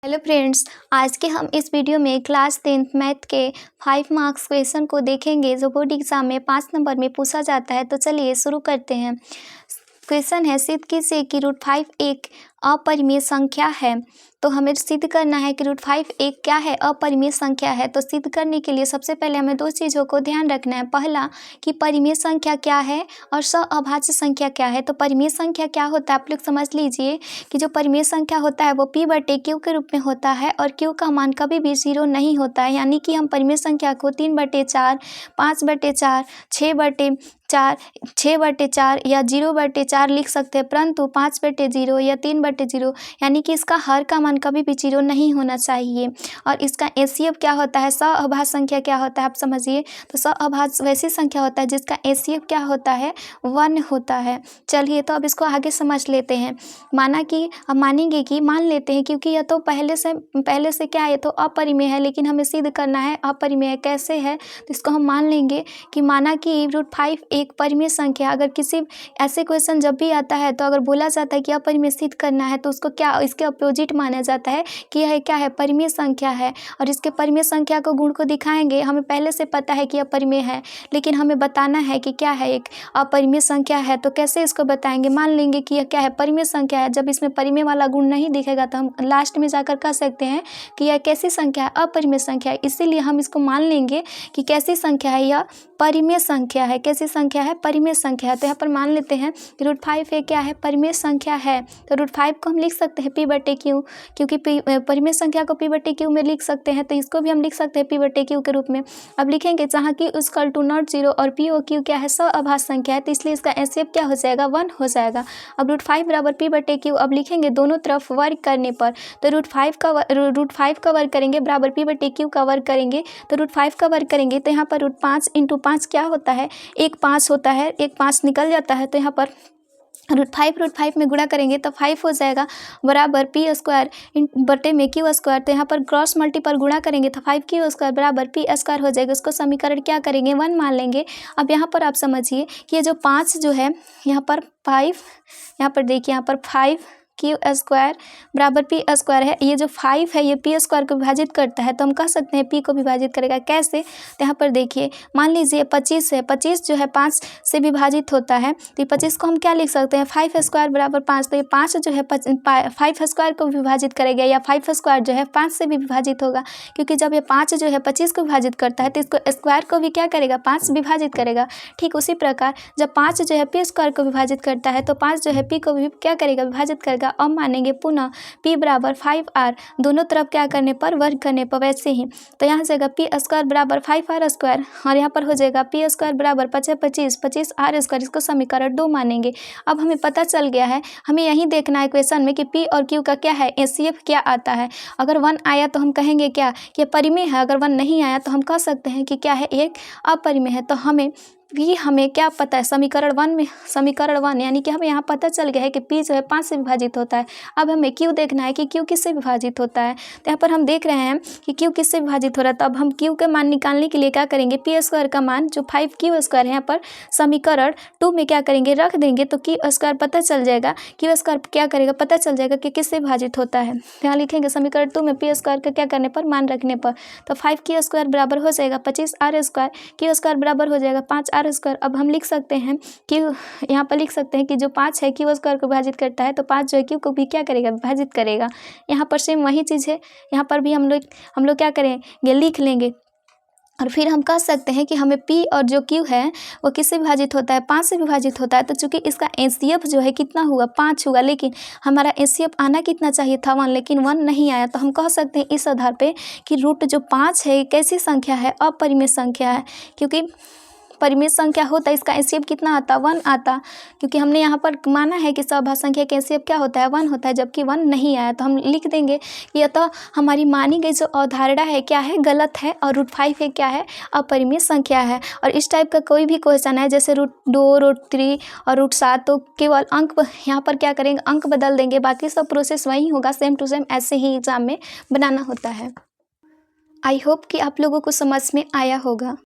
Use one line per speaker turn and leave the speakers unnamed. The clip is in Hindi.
हेलो फ्रेंड्स, आज के हम इस वीडियो में क्लास 10th मैथ के 5 मार्क्स क्वेश्चन को देखेंगे जो बोर्ड एग्जाम में 5 नंबर में पूछा जाता है। तो चलिए शुरू करते हैं। क्वेश्चन है, सिद्ध कीजिए कि √5 एक अपरिमेय संख्या है। तो हमें सिद्ध करना है कि √5 एक क्या है, अपरिमेय संख्या है। तो सिद्ध करने के लिए सबसे पहले हमें दो चीज़ों को ध्यान रखना है। पहला कि परिमेय संख्या क्या है और सहअभाज्य संख्या क्या है। तो परिमेय संख्या क्या होता है, आप लोग समझ लीजिए कि जो परिमेय संख्या होता है वो P/Q के रूप में होता है और Q का मान कभी भी 0 नहीं होता है। यानी कि हम परिमेय संख्या को 3/4, 5/4, 6/4 या 0/4 लिख सकते हैं, परंतु 5/0 या 3/0 यानी कि इसका हर का मान कभी भी 0 नहीं होना चाहिए। और इसका HCF क्या होता है, सहअभाज्य संख्या क्या होता है, आप समझिए। तो सहअभाज्य वैसी संख्या होता है जिसका HCF क्या होता है, 1 होता है। चलिए तो अब इसको आगे समझ लेते हैं। मान लेते हैं क्योंकि यह तो पहले से क्या है, ये तो अपरिमेय है, लेकिन हमें सिद्ध करना है अपरिमेय है। कैसे है, तो इसको हम मान लेंगे कि माना कि √5 एक परिमेय संख्या। अगर किसी ऐसे क्वेश्चन जब भी आता है तो अगर बोला जाता है कि अपरिमेय सिद्ध करना है तो उसको क्या, इसके अपोजिट माना जाता है कि यह क्या है, परिमेय संख्या है। और इसके परिमेय संख्या को गुण को दिखाएंगे। हमें पहले से पता है कि अपरिमेय है, लेकिन हमें बताना है कि क्या है, एक अपरिमेय संख्या है। तो कैसे इसको बताएंगे, मान लेंगे कि यह क्या है, परिमेय संख्या है। जब इसमें परिमेय वाला गुण नहीं दिखेगा तो हम लास्ट में जाकर कह सकते हैं कि यह कैसी संख्या है, अपरिमेय संख्या है। इसीलिए हम इसको मान लेंगे कि कैसी संख्या है, यह परिमेय संख्या है। कैसी संख्या है, परिमेय संख्या है। तो यहाँ पर मान लेते हैं कि √5 एक क्या है, परिमेय संख्या है। तो √5 को हम लिख सकते हैं P/Q, क्योंकि परिमेय संख्या को P/Q में लिख सकते हैं। तो इसको भी हम लिख सकते हैं P/Q के रूप में। अब लिखेंगे जहाँ Q = नॉट 0 और POQ क्या है, सहअभाज्य संख्या है, तो इसलिए इसका HCF क्या हो जाएगा, 1 हो जाएगा। अब √5 बराबर P/Q अब लिखेंगे दोनों तरफ वर्ग करने पर। तो √5 का वर्ग करेंगे बराबर P/Q का वर्ग करेंगे। तो √5 का वर्ग करेंगे तो यहाँ पर √5 × 5 क्या होता है, 1 5 होता है, 1 5 निकल जाता है। तो यहाँ पर √5 में गुणा करेंगे तो 5 हो जाएगा बराबर P² तो यहाँ पर क्रॉस मल्टीपल गुणा करेंगे तो 5Q² बराबर P² हो जाएगा। उसको समीकरण क्या करेंगे, 1 मान लेंगे। अब यहाँ पर आप समझिए कि ये जो 5 जो है, यहाँ पर 5, यहाँ पर देखिए, यहाँ पर 5Q² बराबर P² है। ये जो 5 है ये P² को विभाजित करता है, तो हम कह सकते हैं P को विभाजित करेगा। कैसे, तो यहाँ पर देखिए, मान लीजिए 25 है, 25 जो है 5 से विभाजित होता है। तो 25 को हम क्या लिख सकते हैं, 5² बराबर 5। तो ये 5 जो है 5² को विभाजित करेगा, या 5² जो है 5 से भी विभाजित होगा, क्योंकि जब ये 5 जो है 25 को विभाजित करता है तो इसको स्क्वायर को भी क्या करेगा, 5 विभाजित करेगा। ठीक उसी प्रकार जब 5 जो है P² को विभाजित करता है तो 5 जो है P को भी क्या करेगा, विभाजित करेगा। अब मानेंगे पुनः P बराबर 5R, दोनों तरफ क्या करने पर, वर्ग करने पर। वैसे ही तो यहाँ से P² बराबर 5R² और यहाँ पर हो जाएगा P² बराबर 25R²। इसको समीकरण 2 मानेंगे। अब हमें पता चल गया है, हमें यही देखना है क्वेश्चन में कि P और Q का क्या है, HCF क्या आता है। अगर 1 आया तो हम कहेंगे क्या कि परिमेय है, अगर 1 नहीं आया तो हम कह सकते हैं कि क्या है, एक अपरिमेय है। तो हमें क्या पता है, समीकरण 1 यानी कि हमें यहाँ पता चल गया है कि P जो है 5 से विभाजित होता है। अब हमें Q देखना है कि Q किससे विभाजित होता है। तो यहाँ पर हम देख रहे हैं कि Q किससे विभाजित हो रहा है। तो अब हम Q के मान निकालने के लिए क्या करेंगे, P² का मान जो 5Q² है, यहाँ पर समीकरण 2 में क्या करेंगे, रख देंगे। तो Q² पता चल जाएगा, Q² क्या करेगा, पता चल जाएगा कि किससे विभाजित होता है। तो यहाँ लिखेंगे समीकरण 2 में P² का क्या करने पर, मान रखने पर। तो 5Q² बराबर हो जाएगा 25R², Q² बराबर हो जाएगा 5R²। अब हम लिख सकते हैं कि यहाँ पर लिख सकते हैं कि जो 5 है Q² को विभाजित करता है, तो 5 जो है Q को भी क्या करेगा, विभाजित करेगा। यहाँ पर सेम वही चीज़ है, यहाँ पर भी हम लोग क्या करेंगे, लिख लेंगे। और फिर हम कह सकते हैं कि हमें P और जो Q है वो किससे विभाजित होता है, 5 से विभाजित होता है। तो चूंकि इसका HCF जो है कितना हुआ, 5 हुआ, लेकिन हमारा HCF आना कितना चाहिए था, 1, लेकिन 1 नहीं आया। तो हम कह सकते हैं इस आधार पे कि रूट जो 5 है कैसी संख्या है, अपरिमेय संख्या है। क्योंकि परिमेय संख्या होता है इसका HCF कितना आता, 1 आता, क्योंकि हमने यहाँ पर माना है कि सहअभाज्य संख्या का HCF क्या होता है, 1 होता है, जबकि 1 नहीं आया। तो हम लिख देंगे कि अतः हमारी मानी गई जो अवधारणा है क्या है, गलत है, और √5 है क्या है, अपरिमेय संख्या है। और इस टाइप का कोई भी क्वेश्चन है जैसे √2, √3 और √7, तो केवल अंक यहाँ पर क्या करेंगे, अंक बदल देंगे, बाकी सब प्रोसेस वही होगा, सेम टू सेम ऐसे ही एग्जाम में बनाना होता है। आई होप कि आप लोगों को समझ में आया होगा।